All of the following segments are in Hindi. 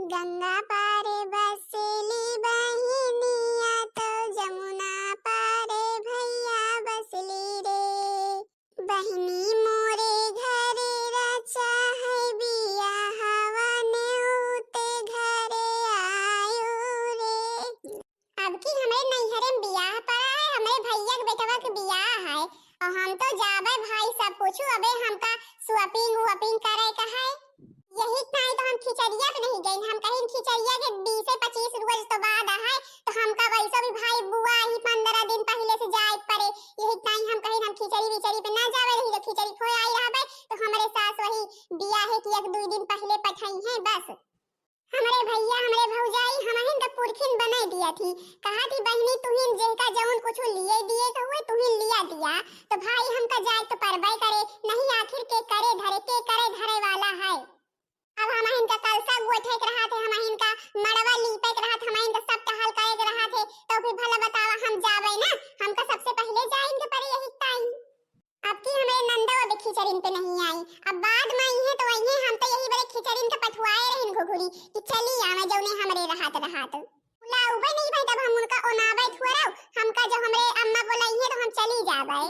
गंगा पारे बसेली बहिनिया तो जमुना पारे भैया बसली रे। बहिनी मोरे घरे रचा है बिया हवा ने उते घरे आयो रे। अब की हमें नैहरे में बियाह पड़ा है, हमें भैया के बेटवा के बियाह है और हम तो जाबे भाई सब पूछू अबे हमका शॉपिंग करे का है। यही नहीं तो हम खिचड़िया पे नहीं गई, हम कहीं खिचड़िया के 20 से 25 रोज तो बाद है तो हमका वैसे भी भाई बुआ ही 15 दिन पहले से जाए पड़े। यही नहीं हम कहीं हम खिचड़ी पे ना जावे रही तो खिचड़ी खोए आई रहबे तो हमारे सास वही बियाह के 1-2 दिन पहले पठाई है। बस हमारे भैया हमरे भौजाई हमहिन का पुरखिन बना दिया थी, कहा थी बहनी तुहिन जेका जवन कुछ लिए दिए तो हुए तुहिन लिया दिया तो भाई हमका जाए तो परबे करे नहीं, आखिर के करे धरे वाला है। अब हमहिन का कलसा गोठे के रहा थे, हमहिन का मड़वा लीपे के रहा थे, हमहिन का सब टहल करे के रहा थे तो फिर भला बतावा हम जावे ना, हमका सबसे पहले जाएंगे पर यही टाइम। अब की हमें नंदा अब खिचड़ीन पे नहीं आई, अब बाद में आई है तो आई है, हम तो यही बड़े खिचड़ीन के पठवाए रहिन घुघुरी कि चली आवे जौने हमरे रहात उला उबे नहीं भाई तब हम उनका ओनावे थुराओ, हमका जो हमरे अम्मा बोलाई है तो हम चली जावे।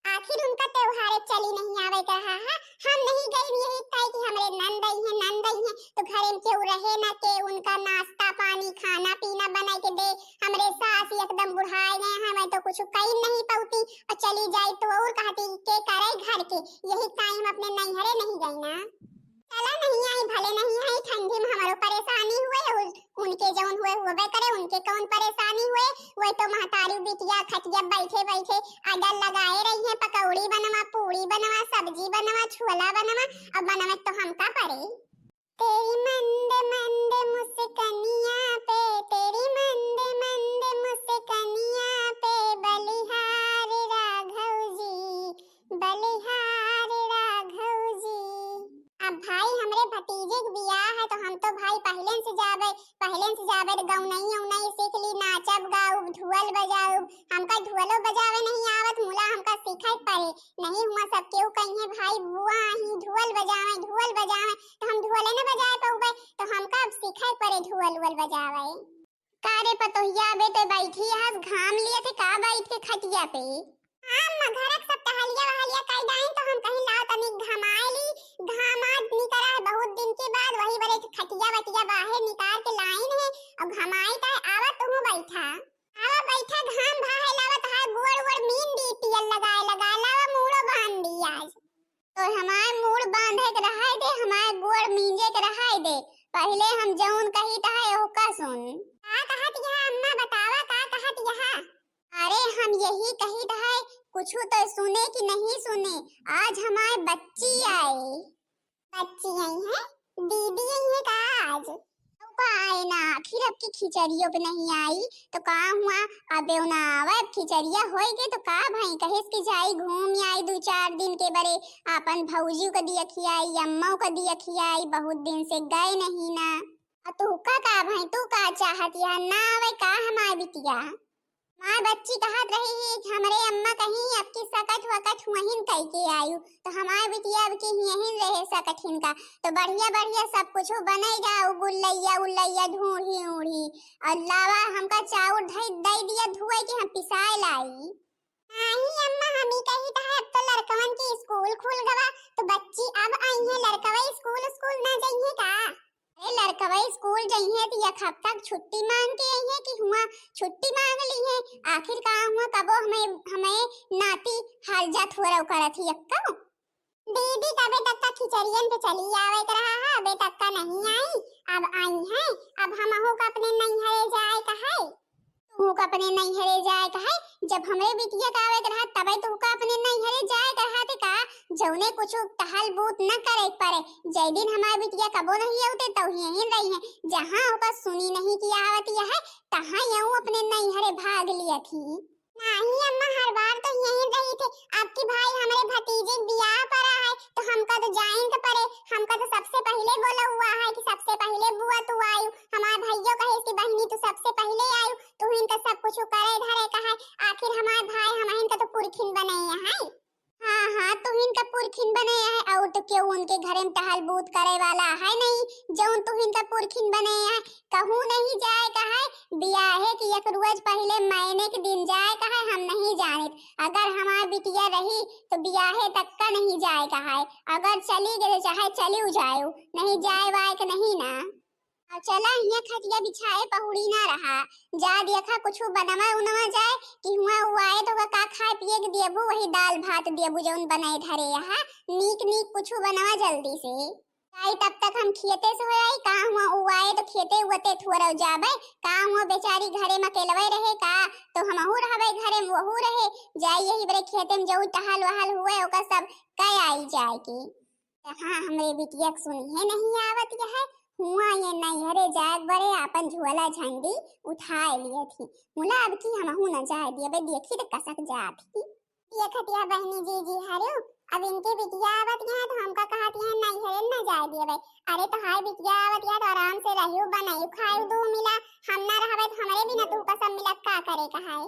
आखिर उनका त्योहार चली नहीं आवे कहा है, हम नहीं गई यही ताई कि हमरे नंद आई है तो घरे में केहू रहे ना के उनका नाश्ता पानी खाना पीना बना के दे। हमरे सास एकदम बुढ़ाए गए हैं, मैं तो कुछ कही नहीं पाऊती और चली जाई तो और कहती के करे घर के, यही टाइम अपने नैहरे नहीं गई ना। चला नहीं आई भले नहीं आई, ठंडी में हमारो परेशानी हुए उनके जौन हुए करे उनके कौन परेशानी हुए, वही तो महतारी बिटिया खटिया बैठे आडा लगाए रही है, पकौड़ी बनवा पूरी बनवा सब्जी बनवा छोला बनवा और बनवा तो हमका पड़े। तेरी मंद मंद मुस्कनिया पे तेरी मंद मंद मुस्कनिया पे बलिहार राघव जी बलिहार राघव जी। अब भाई हमरे भतीजे के बियाह है तो हम तो भाई पहले से जावे तो गौनई सीख ली, नाचब गाऊब ढोल बजाऊब, हमका ढोलो बजावे नहीं आवत मुला हमका सीखे पड़े नहीं हुआ सब केहू कहिए भाई बुआ ही ढोल बजावे तो हम ढोले न बजाए पाऊबे तो हमका अब सीखे पड़े ढोल बजावे। कारे पतोहिया बेटे बैठी है घाम लिए थे का बैठ के खटिया पे, हम घरक सब टहलिया वहलिया कई दाई तो हम कहीं लाओ तनी घमाए ली, घामात निकरा है बहुत दिन के बाद वही बड़े खटिया बटिया बाहर निकाल के लाइन है और घमाई ता आवा तुम बैठा घाम भाहे लावत है गोड़ मीन दी तियल लगा लावा मूड़ो बांध दी आज तो हमारे मूड़ बांधे के रहा दे, हमारे गोड़ मींजे के रहा दे, पहले हम जौन कही ता है ओका सुन। का कहत यहां अम्मा बतावा का कहत यहां? अरे हम यही कही है कुछ तो सुने कि नहीं सुने, आज हमारे बच्ची आई है दीदी आई है का आज तो आए ना, आखिर अब की खिचड़ियों पे नहीं आई तो का हुआ अबे ना आवे खिचड़िया होएगे तो का भाई कहेस कि जाई घूम आई 2-4 दिन के बरे अपन भौजी को दिया खियाई अम्मा को दिया खियाई, बहुत दिन से गए नहीं ना। तू का भाई तू का चाहत या ना आवे का हमारी बिटिया माँ बच्ची कहत रही है हमरे अम्मा कहीं अब की सकट वकट वहीन कह के आयु तो हमारे बिटिया अब की यहीं रहे सकठिन का तो बढ़िया सब कुछ बनेगा गुल्लैया ढूंढी उड़ी और लावा हमका चाउर दे दिया धुए के हम पिसाए लाई। नहीं अम्मा हम ही कही था अब तो लड़कवन की स्कूल खुल गवा तो बच्ची अब आई है लड़कवा स्कूल ना जाइए का? अरे लड़कवा स्कूल जाइए तो एक हफ्ता छुट्टी मांग के आई है कि हुआ छुट्टी मांग ली है, आखिर कहाँ हुआ कबो हमें नाती हर्जा थोड़ा करत ही अक्का दीदी कबे तक का खिचड़ियन पे चली आवे कर रहा है अबे तक का नहीं आई, अब आई है अब हम हो का अपने नैहरे जाए कहे तू का अपने नैहरे जाए कहे जब हमरे बिटिया का आवे रहा तबे तू का अपने नैहरे जाए कहा थे का जौने कुछ टहल बूत न करे पड़े, जय दिन हमारी बिटिया कबो नहीं आते तो यहीं रही है जहां होकर सुनी नहीं कि आवत यह है तहां यूं अपने नैहरे भाग लिया थी। नहीं अम्मा हर बार तो यहीं रही थे, आपकी भाई हमारे भतीजे बियाह पड़ा है तो हमका तो जाएंगे पड़े, हमका तो सबसे पहले बोला हुआ है कि सबसे पहले बुआ तू आयु, हमारे भैया कहे कि बहनी तू सबसे पहले आयु तू इनका सब कुछ करे धरे कहा, आखिर हमारे भाई हम इनका तो पुरखिन बने हैं। हाँ तू इनका पुरखिन बने है और तो क्यों उनके घर में टहल बूत करे वाला है नहीं, जो तू इनका पुरखिन बने हैं। कहूँ नहीं जाए कहे बियाहे की एक रोज पहले महीने के दिन जाए कहे हम नहीं जाने। अगर हमार बिटिया रही तो बियाहे तक का नहीं जाए कहे। अगर चली गए चाहे चली जाए नहीं जाए वाए के नहीं ना। और चला हिया खटिया बिछाए पहुड़ी ना रहा। जा देखा कुछ बनवा उनवा जाए कि हुआ हुआए तो का खाए पिए के देबू वही दाल भात देबू जौन बनाए धरे यहाँ नीक नीक कुछ बनवा जल्दी से। आई तब तक हम खेते से हो आई का हुआ उआए तो खेते उते थोड़ा जाबे का हुआ बेचारी घरे में अकेलवे रहे का तो हमहू रहबे घरे में वहू रहे जाई यही बरे खेते में जाऊ टहल वहल हुए ओका सब कई आई जाए की। हाँ हमरे बिटिया सुनी है नहीं आवत है हुआ ये नैहरे जाए बड़े अपन झोला झंडी उठाए लिए थी मुला अब की हमहू न जाए दिए बे देखी तो कसक जाती ये खटिया बहनी जी हरे अब इनके बिटिया आवत है तो हमका कहत है नैहरे न जाए दिए बे। अरे तो हाय बिटिया आवत है तो आराम से रहियो बनाई खाए दो मिला हम ना रहबे तो हमरे भी न तू कसम मिलत का करे कहाई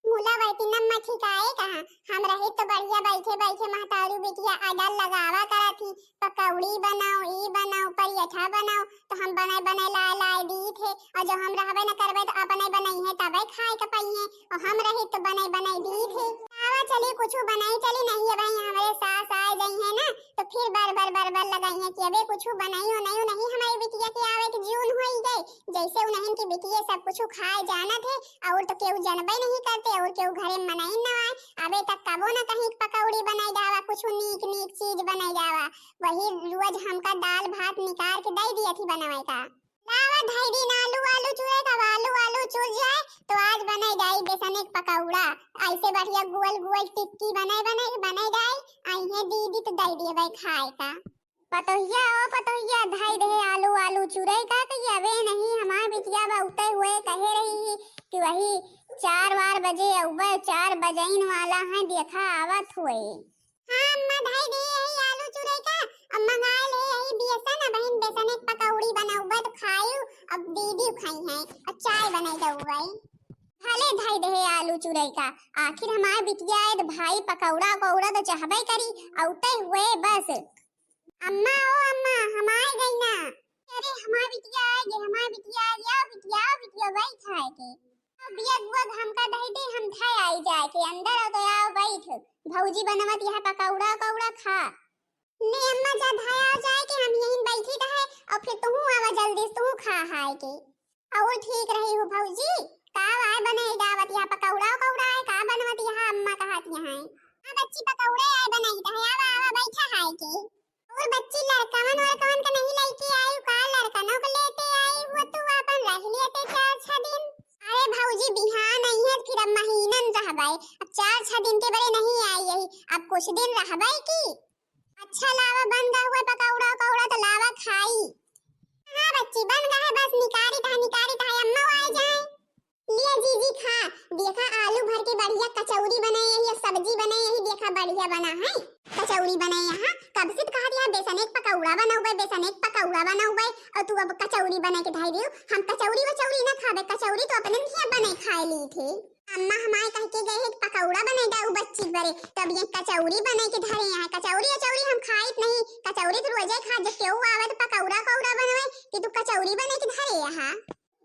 मुला बैठी न मठी काए कहा हम रहे तो बढ़िया बैठे बैठे महतारू बिटिया आडल लगावा करा थी पकौड़ी बनाओ ई बनाओ परियठा बनाओ तो हम बनाए ला दी थे और जो हम रहबे न करबे तो अपने बनाई है तबे खाए के पई है और हम रहे तो बनाए दी थे आवा चली कुछ बनाई चली नहीं है भाई हमारे सास आए गई है ना तो फिर बार लगाई है कि अबे कुछ बनाई हो नहीं हमारी बिटिया के आवे के जून होई गई जैसे उन्हें की बिटिया सब कुछ खाए जाना थे और तो केहू जानबे नहीं करते और केहू घरे मनाई न आए अबे तक कबो न कहीं पकौड़ी बनाई जावा कुछ नीक नीक चीज बनाई जावा वही रोज हमका दाल भात निकाल के दे दिया थी बनावे का लावा धाई दिन आलू चूरे का आलू चूर जाए तो आज बनाई जाई बेसन एक पकौड़ा ऐसे बढ़िया गोल टिक्की बनाई जाए आई है दीदी तो दे दिए भाई खाए का पतोहिया धाई दे आलू चूरे का तो ये अबे नहीं हमार बिटिया बहुते हुए कहे रही कि वही 4 बजे अउबे 4 बजइन वाला है देखा आवत हुए। हाँ अम्मा धाई दे यही आलू चूरे का अम्मा गाय ले यही बेसन बहन बेसन एक पकौड़ी बनाऊबे तो खायू अब दीदी खाई है और चाय बनाई दऊबे भले धाई दे आलू चूरे का आखिर हमार बिटिया है तो भाई पकौड़ा तो चाहबे करी औते हुए बस। अम्मा ओ अम्मा हम आ गई ना। अरे हमार बिटिया आ गई बिटिया वही खाए के बिया गुआ हमका दही दे हम खाए आई जाए के अंदर आ तो आओ बैठ भौजी बनवत यहां पकौड़ा खा ले अम्मा जा धाया जाए के हम यहीं बैठी रहे और फिर तू आवा जल्दी तू खा हाय के और ठीक रही हो भौजी का आए बने दावत यहां पकौड़ा है का बनवत यहां अम्मा कहत यहां हां बच्ची पकौड़े आए बनाई दे आवा बैठा हाय के और बच्ची लड़कवन का नहीं लेके आई का लड़कनों को लेते आई वो तू अपन रह लेते 4-6 दिन। अरे भौजी बिहान नहीं है फिर अब महीनन रहबे अब 4-6 दिन के बड़े नहीं आई यही अब कुछ दिन रहबे की अच्छा लावा बन गया हुआ पकौड़ा तो लावा खाई। हां बच्ची बन गया है बस निकारी था अम्मा आ जाए लिया जीजी खा देखा आलू भर के बढ़िया कचौड़ी बनाई है या सब्जी बनाई है देखा बढ़िया बना है कचौड़ी बनाई है कब से कहा दिया बेसन एक पकौड़ा बनाऊबे और तू अब कचौड़ी बना के धाई दियो हम कचौड़ी ना खाबे कचौड़ी तो अपने ही बने खाए ली थी अम्मा हमारे कह के गए पकौड़ा बनाई दाऊ बच्ची बड़े तब ये कचौड़ी बना के धरे यहाँ कचौड़ी हम खाइत नहीं कचौड़ी तो रोजे खा जब क्यों आवे तो पकौड़ा बनवे कि तू कचौड़ी बना के धरे यहाँ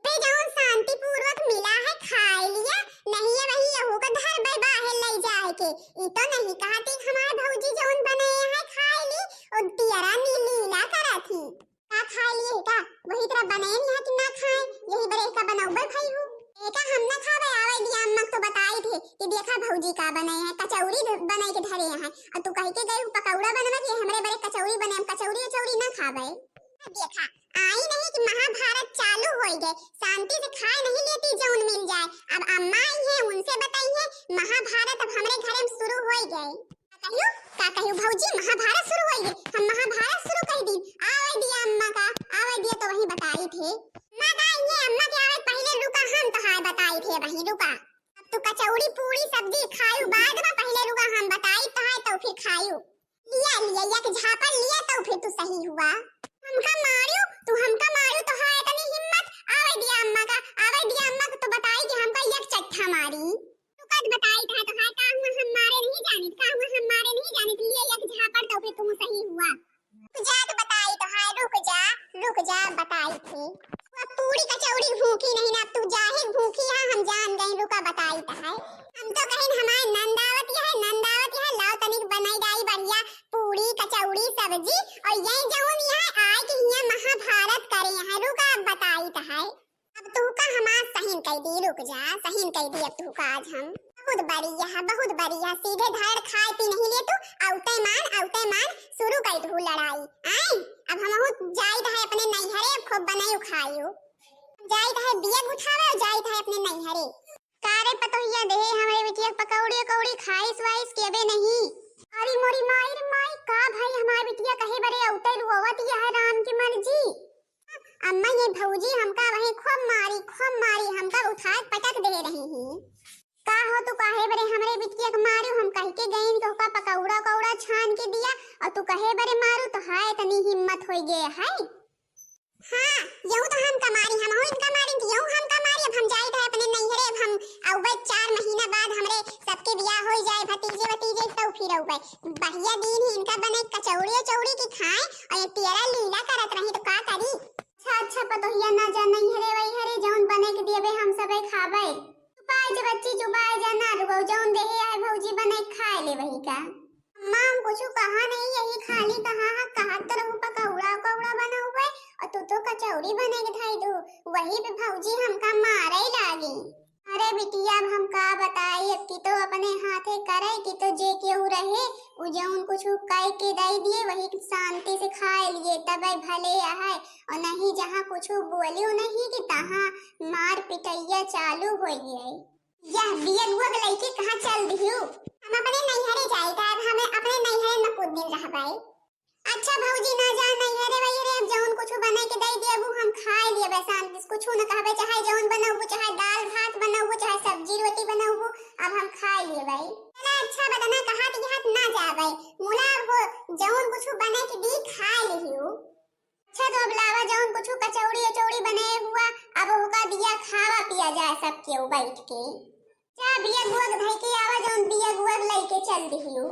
पे जाऊं शांति पूर्वक मिला है खाए लिया नहीं है वही यहू का धर बे बाहर ले जाए के ई तो नहीं कहती हमारे भौजी जोन बने है खाए ली और तियरा नीला करा थी का खाए लिए का वही तरह बने नहीं है कि ना खाए यही बरे का बनाऊबे भाई हूं एका हम ना खावे आवे दिया अम्मा तो बताई थे कि देखा भौजी का बने है कचौड़ी बनाई के धरे हैं और तू कह के गई पकौड़ा बनवा के हमरे बरे कचौड़ी बने हम कचौड़ी ना खावे देखा आई नहीं कि महाभारत चालू हो गए शांति से खाए नहीं लेती जौन मिल जाए अब अम्मा आई है उनसे बताई है महाभारत अब हमरे घर में शुरू हो गए का कहियो भौजी महाभारत शुरू हो गए हम महाभारत शुरू कर दी आवे दिया अम्मा का आवे दिया तो वही बताई थे मां गाई है अम्मा के आवे पहले रुका हम तो हाय बताई थे वही रुका अब तो कचौड़ी पूरी सब्जी खायू बाद में पहले रुका हम बताई तो है तो फिर खायू लिया एक झापड़ लिया तो फिर तू सही हुआ हमका मारियो तो हाय तनी हिम्मत आवे दिया अम्मा को तो बताई कि हमका एक चट्ठा मारी तू कद बताई था तो हाय का हम मारे नहीं जानित लिए एक झापड़ तो फिर तुम सही हुआ तू जा तो बताई तो हाय रुक जा बताई थी कचौड़ी भूखी नहीं ना, अब तू जाहिर भूखी है, हम जान गए, रुका बताई ता है। हम तो कहीं हमारे नंदावती है, लाओ तनिक बनाई दाई बढ़िया पूरी कचौड़ी सब्जी, और यही जऊन यहाँ आए कि यहाँ महाभारत करे हैं, रुका अब बताई ता है। अब तू का हमार सहीन कह दी, रुक जा, सहीन कह दी अब तू का आज हम। बहुत बढ़िया, सीधे धड़ खाए पी नहीं ले तू, औते मान शुरू कर दू लड़ाई। आई अब हम जाई है अपने नैहरे, खूब बनाई खाइयो, जाई है बिया गुठावे, और जाई है अपने नैहरे। कारे पतोहिया दे हमारे बिटिया पकौड़ी कौड़ी खाइस वाइस केबे नहीं। अरे मोरी माई रे माई, का भाई हमारी बिटिया कहे बरे औते लुवत यह है राम की मर्जी। अम्मा ये भौजी हमका वही खूब मारी हमका उठा पटक दे रही हैं। का हो तू काहे बरे हमरे बिटिया के मारू, हम कह के गईन तो का पकौड़ा कौड़ा छान के दिया, और तू कहे बरे मारू तो हाय तनी हिम्मत होई गे है। हां यूं तो हम कमारी, हम हो इनका मारी कि यूं हम कमारी। अब हम जाई थे अपने नैहरे, अब हम औबे 4 महीना बाद हमरे सबके बियाह हो जाए, भतीजे तो फिर औबे बढ़िया दिन ही इनका बने कचौड़ी चौड़ी की खाए, और ये तेरा लीला करत रही तो का करी। अच्छा पतोहिया ना जा नैहरे वही हरे जौन बने के दिएबे हम सबे खाबे। चुपाए जे बच्ची चुपाए जा ना, रुको जौन देहे आए भौजी बने खाए ले वही का। अम्मा हम कुछ कहा नहीं, यही खाली कहा तो रहू पकौड़ा कौड़ा बना हुए, और तू तो कचौड़ी बने के धाई दू, वही पे भौजी हमका मारे लागी। अरे बिटिया अब हम का बताई, अब की तो अपने हाथे करे कि तो जे केहू रहे उ जौन कुछ कह के दे दिए वही शांति से खाए लिए, तब भले है, और नहीं जहाँ कुछ बोलियो नहीं कि तहाँ मार पिटैया चालू हो गई। यह बिया गुआ के लइके कहाँ चल दियो, हम अपने नैहरे जाई ता, अब हमें अपने नैहरे न कुछ दिन रहबाई। अच्छा भौजी ना जा नैहरे वही रे, जौन कुछ बना के दे दिए वो हम खाए लिए, बस शांति से कुछ न कहबे, चाहे जौन बनाऊ चाहे दाल भात बनाऊ चाहे सब्जी रोटी बनाऊ, अब हम खाए लिए भाई। चला अच्छा बदना कहा कि हाथ ना जावे, मुला वो जौन कुछ बना के दी खाए लियो। अच्छा तो अब लावा जौन कुछ कचौड़ी बने हुआ, अब होका दिया खावा पिया जाए सब केहू बैठ के। जा बिया गुआ धई के आवा, जौन बिया गुआ लेके चल दियो।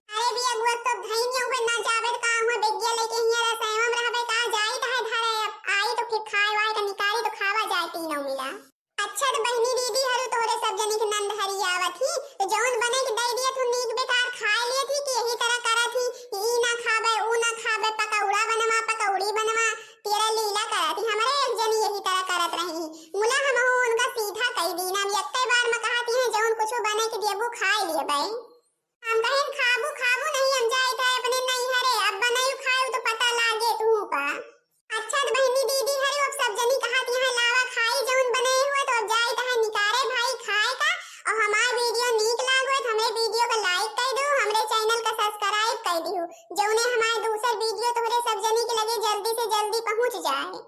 अरे बिया गुआ तो धई नहीं होवे ना जावे का हुआ बेगिया लेके हिया रसैवम रहबे का जाई त है धरे, अब आई तो फिर खाए वाए का निकाली तो खावा जाए तीनों मिला। अच्छा तो बहनी दीदी हरु तोरे सब जनी के नंद हरी आवत ही, तो जौन बने के दे दिए तू नीक बेकार खाए लिए थी कि यही तरह करत ही, ई ना खाबे ऊ ना खाबे, पकौड़ा बनवा पकौड़ी बनवा, तेरा लीला करत ही हमरे एक जनी यही तरह करत रही। मुला हम हो उनका सीधा कह दी ना, यत्ते बार में कहती है जौन कुछ बने के दिए खाए लिए भाई। हम कहीं खाबू नहीं, हम जाए थे अपने नैहरे, अब बनाई खाऊ तो पता लागे तू का। अच्छा तो बहनी दीदी हरे अब सब जनी कहत यहाँ लावा खाई जौन बने हुए, तो अब जाए थे निकारे भाई खाए का, और हमार वीडियो नीक लागो तो हमें वीडियो को लाइक कर दो, हमरे चैनल का सब्सक्राइब कर दियो, जौने हमारे दूसर वीडियो तोहरे सब जनी के लगे जल्दी से जल्दी पहुंच जाए।